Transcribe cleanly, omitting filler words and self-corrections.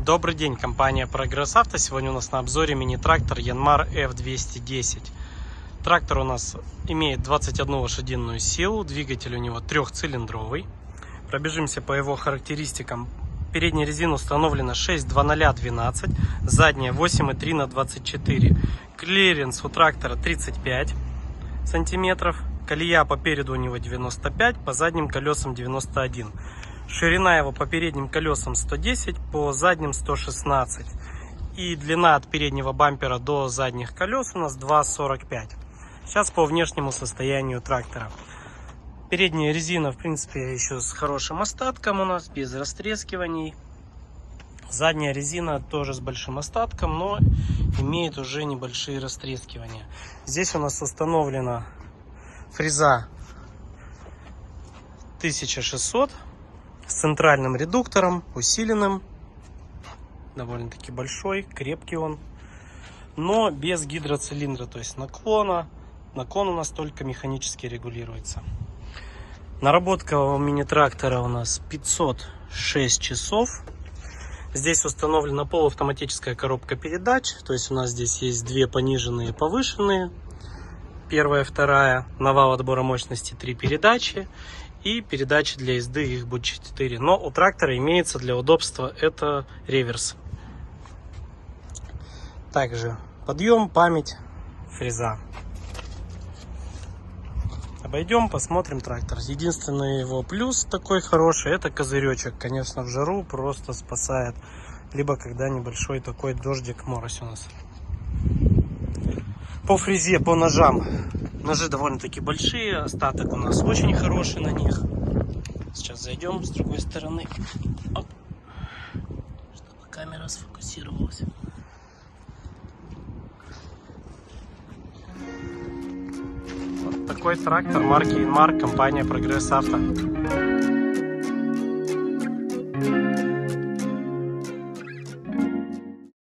Добрый день, компания Прогресс Авто. Сегодня у нас на обзоре мини-трактор Yanmar F210. Трактор у нас имеет 21 лошадиную силу, двигатель у него трехцилиндровый. Пробежимся по его характеристикам. Передняя резина установлена 6,2012, задняя 8,3 на 24. Клиренс у трактора 35 сантиметров. Колея по переду у него 95, по задним колесам 91. Ширина его по передним колесам 110, по задним 116. И длина от переднего бампера до задних колес у нас 2,45. Сейчас по внешнему состоянию трактора. Передняя резина, в принципе, еще с хорошим остатком у нас, без растрескиваний. Задняя резина тоже с большим остатком, но имеет уже небольшие растрескивания. Здесь у нас установлена фреза 1600 с центральным редуктором, усиленным. Довольно-таки большой, крепкий он, но без гидроцилиндра, то есть наклон у нас только механически регулируется. Наработка у мини-трактора у нас 506 часов. Здесь установлена полуавтоматическая коробка передач, то есть у нас здесь есть две пониженные и повышенные. Первая, вторая, на вал отбора мощности 3 передачи. И передачи для езды их будет 4. Но у трактора имеется для удобства это реверс. Также подъем, память, фреза. Обойдем, посмотрим трактор. Единственный его плюс такой хороший — это козыречек. Конечно, в жару просто спасает. Либо когда небольшой такой дождик, морось у нас. По фрезе, по ножам. Ножи довольно-таки большие, остаток у нас очень хороший на них. Сейчас зайдем с другой стороны. Оп. Чтобы камера сфокусировалась. Вот такой трактор марки Yanmar, компания Прогресс Авто.